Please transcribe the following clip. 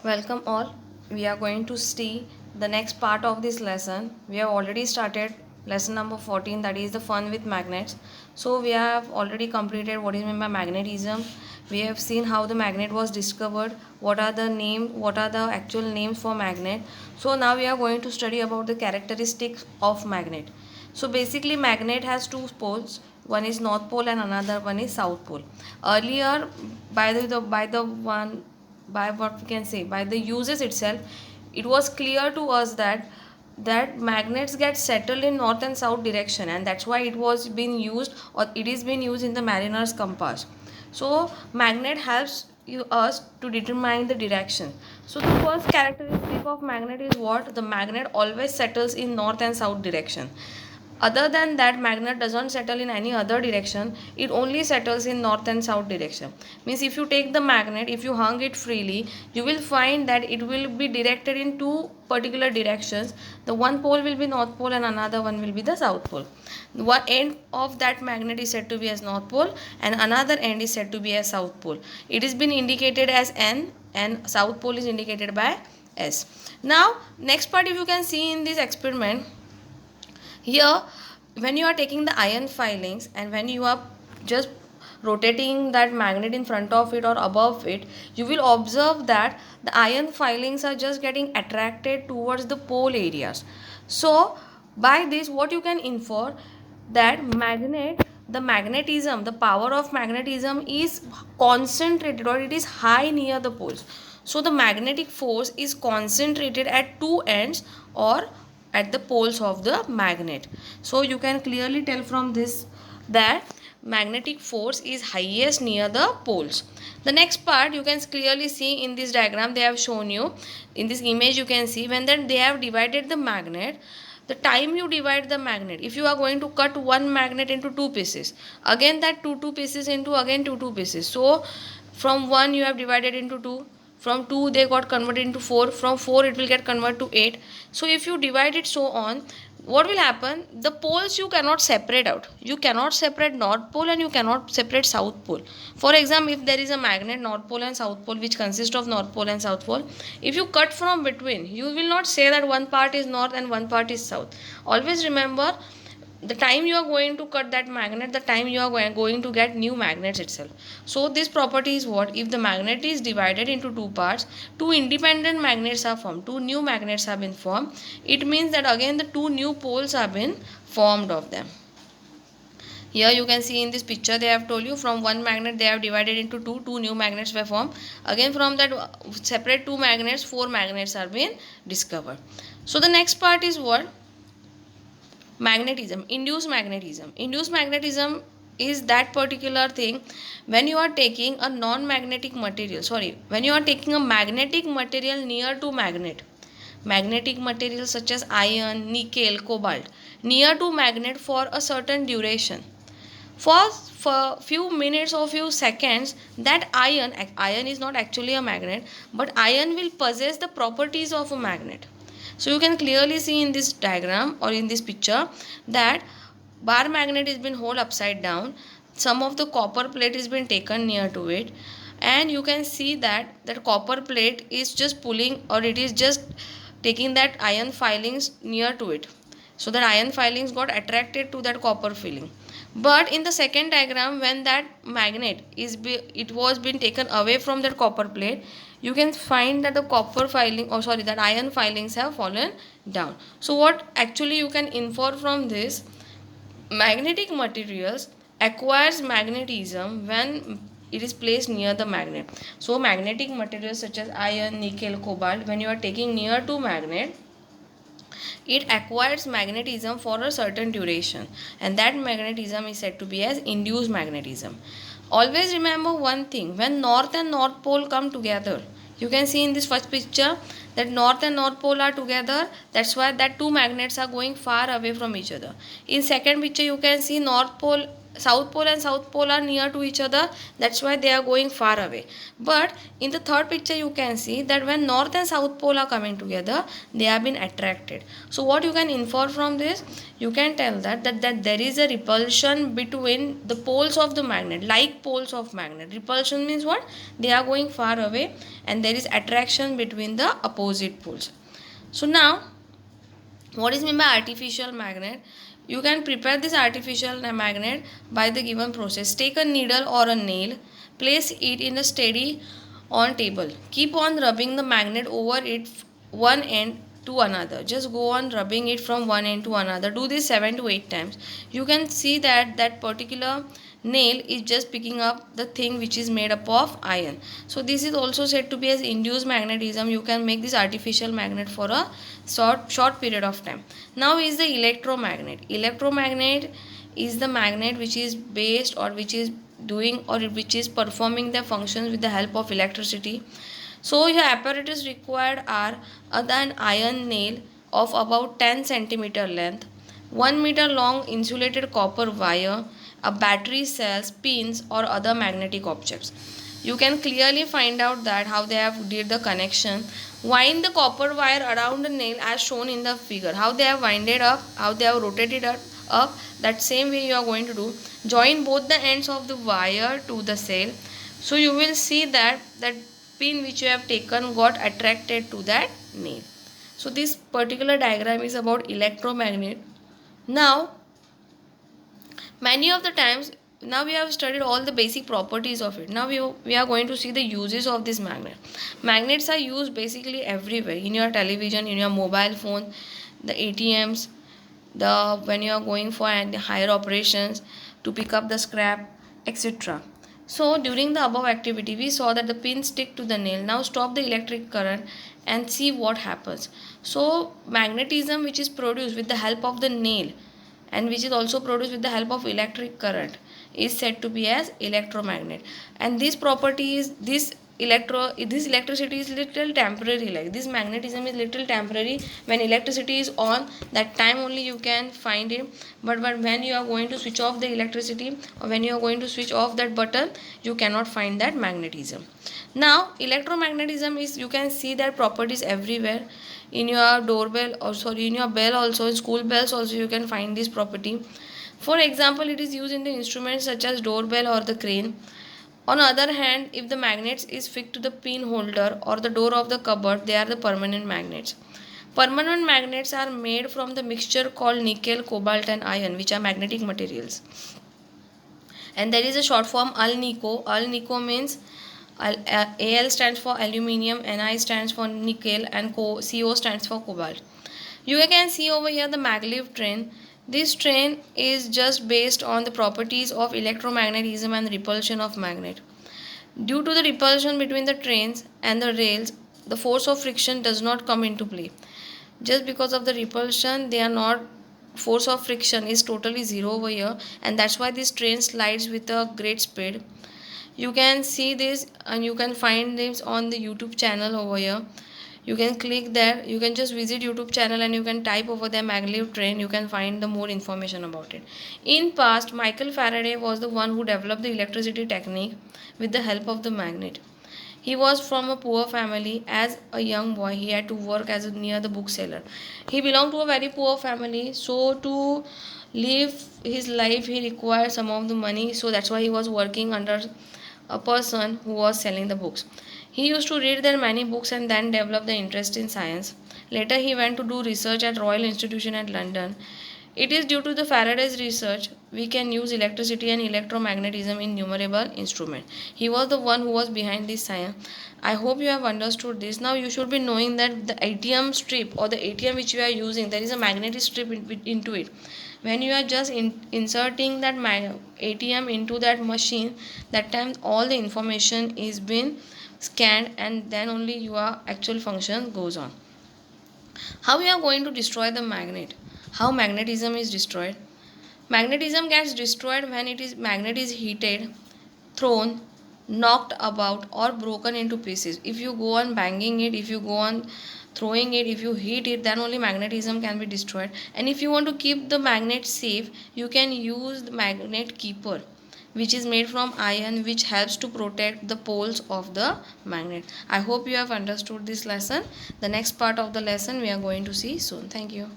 Welcome all. We are going to see the next part of this lesson. We have already started lesson number 14, that is the fun with magnets. So we have already completed what is meant by magnetism. We have seen how the magnet was discovered, what are the actual names for magnet. So now we are going to study about the characteristics of magnet. So basically magnet has two poles. One is north pole and another one is south pole. Earlier by what we can say by the uses itself, it was clear to us that magnets get settled in north and south direction, and that's why it was being used, or it is being used in the mariner's compass. So magnet helps us to determine the direction. So the first characteristic of magnet is what? The magnet always settles in north and south direction. Other than that, magnet doesn't settle in any other direction. It only settles in north and south direction. Means if you take the magnet, if you hung it freely, you will find that it will be directed in two particular directions. The one pole will be north pole and another one will be the south pole. One end of that magnet is said to be as north pole and another end is said to be as south pole. It is been indicated as N and south pole is indicated by S. Now next part, if you can see in this experiment, here when you are taking the iron filings and when you are just rotating that magnet in front of it or above it, you will observe that the iron filings are just getting attracted towards the pole areas. So by this what you can infer, that the magnetism, the power of magnetism is concentrated or it is high near the poles. So the magnetic force is concentrated at two ends or at the poles of the magnet. So you can clearly tell from this that magnetic force is highest near the poles. The next part you can clearly see in this diagram they have shown you. In this image you can see when then they have divided the magnet, the time you divide the magnet, if you are going to cut one magnet into two pieces, again that two pieces into again two pieces. So from one you have divided into two, from 2 they got converted into 4, from 4 it will get converted to 8. So if you divide it so on, what will happen, the poles you cannot separate out. You cannot separate north pole and you cannot separate south pole. For example, if there is a magnet north pole and south pole which consist of north pole and south pole, if you cut from between, you will not say that one part is north and one part is south. Always remember, the time you are going to cut that magnet, the time you are going to get new magnets itself. So this property is what, if the magnet is divided into two parts, two independent magnets are formed, two new magnets have been formed, it means that again the two new poles have been formed of them. Here you can see in this picture they have told you from one magnet they have divided into two new magnets were formed. Again from that separate two magnets, four magnets are being discovered. So the next part is what? Magnetism. Induced magnetism is that particular thing when you are taking a non-magnetic material, when you are taking a magnetic material near to magnetic materials such as iron, nickel, cobalt, near to magnet for a certain duration, for few minutes or few seconds, that iron is not actually a magnet, but iron will possess the properties of a magnet. So you can clearly see in this diagram or in this picture that bar magnet is been hold upside down, some of the copper plate is been taken near to it, and you can see that that copper plate is just pulling or it is just taking that iron filings near to it, so that iron filings got attracted to that copper filling. But in the second diagram, when that magnet it was being taken away from that copper plate, you can find that the copper filing, that iron filings have fallen down. So what actually you can infer from this, magnetic materials acquires magnetism when it is placed near the magnet. So magnetic materials such as iron, nickel, cobalt, when you are taking near to magnet, it acquires magnetism for a certain duration, and that magnetism is said to be as induced magnetism. Always remember one thing, when north and north pole come together, you can see in this first picture that north and north pole are together, that's why that two magnets are going far away from each other. In second picture you can see north pole south pole and south pole are near to each other, that's why they are going far away. But in the third picture you can see that when north and south pole are coming together, they have been attracted. So what you can infer from this, you can tell that there is a repulsion between the poles of the magnet, like poles of magnet. Repulsion means what? They are going far away, and there is attraction between the opposite poles. So now, what is meant by artificial magnet? You can prepare this artificial magnet by the given process. Take a needle or a nail, place it in a steady on table. Keep on rubbing the magnet over it one end to another. Just go on rubbing it from one end to another. Do this 7 to 8 times. You can see that particular nail is just picking up the thing which is made up of iron. So this is also said to be as induced magnetism. You can make this artificial magnet for a short period of time. Now is the electromagnet. Electromagnet is the magnet which is based, or which is doing, or which is performing the functions with the help of electricity. So your apparatus required are an iron nail of about 10 centimeter length, 1 meter long insulated copper wire, a battery cells, pins or other magnetic objects. You can clearly find out that how they have did the connection. Wind the copper wire around the nail as shown in the figure. How they have winded up, how they have rotated up, that same way you are going to do. Join both the ends of the wire to the cell. So you will see that pin which you have taken got attracted to that nail. So this particular diagram is about electromagnet. Now many of the times, now we have studied all the basic properties of it. Now we are going to see the uses of this magnet. Magnets are used basically everywhere, in your television, in your mobile phone, the ATMs, when you are going for higher operations to pick up the scrap, etc. So during the above activity, we saw that the pins stick to the nail. Now stop the electric current and see what happens. So magnetism which is produced with the help of the nail, and which is also produced with the help of electric current, is said to be as electromagnet. And this property is this electricity is little temporary, like this magnetism is little temporary. When electricity is on, that time only you can find it, but when you are going to switch off the electricity, or when you are going to switch off that button, you cannot find that magnetism. Now electromagnetism is, you can see that properties everywhere, in your doorbell, or sorry, in your bell also, in school bells also you can find this property. For example, it is used in the instruments such as doorbell or the crane. On the other hand, if the magnets is fixed to the pin holder or the door of the cupboard, they are the permanent magnets. Permanent magnets are made from the mixture called nickel, cobalt and iron, which are magnetic materials. And there is a short form Alnico. Alnico means Al stands for aluminium, Ni stands for nickel, and Co stands for cobalt. You can see over here the maglev train. This train is just based on the properties of electromagnetism and repulsion of magnet. Due to the repulsion between the trains and the rails, the force of friction does not come into play. Just because of the repulsion, they are not, force of friction is totally zero over here, and that's why this train slides with a great speed. You can see this and you can find this on the YouTube channel over here. You can click there, you can just visit YouTube channel and you can type over there maglev train. You can find the more information about it. In past, Michael Faraday was the one who developed the electricity technique with the help of the magnet. He was from a poor family. As a young boy, he had to work as near the bookseller. He belonged to a very poor family, so to live his life he required some of the money, so that's why he was working under a person who was selling the books. He used to read their many books and then develop the interest in science. Later he went to do research at Royal Institution at London. It is due to the Faraday's research we can use electricity and electromagnetism in innumerable instruments. He was the one who was behind this science. I hope you have understood this. Now you should be knowing that the ATM strip or the ATM which you are using, there is a magnetic strip into it. When you are just inserting that ATM into that machine, that time all the information is being scanned, and then only your actual function goes on. How we are going to destroy the magnet? How magnetism is destroyed? Magnetism gets destroyed when magnet is heated, thrown, knocked about or broken into pieces. If you go on banging it, if you go on throwing it, if you hit it, then only magnetism can be destroyed. And if you want to keep the magnet safe, you can use the magnet keeper, which is made from iron, which helps to protect the poles of the magnet. I hope you have understood this lesson. The next part of the lesson we are going to see soon. Thank you.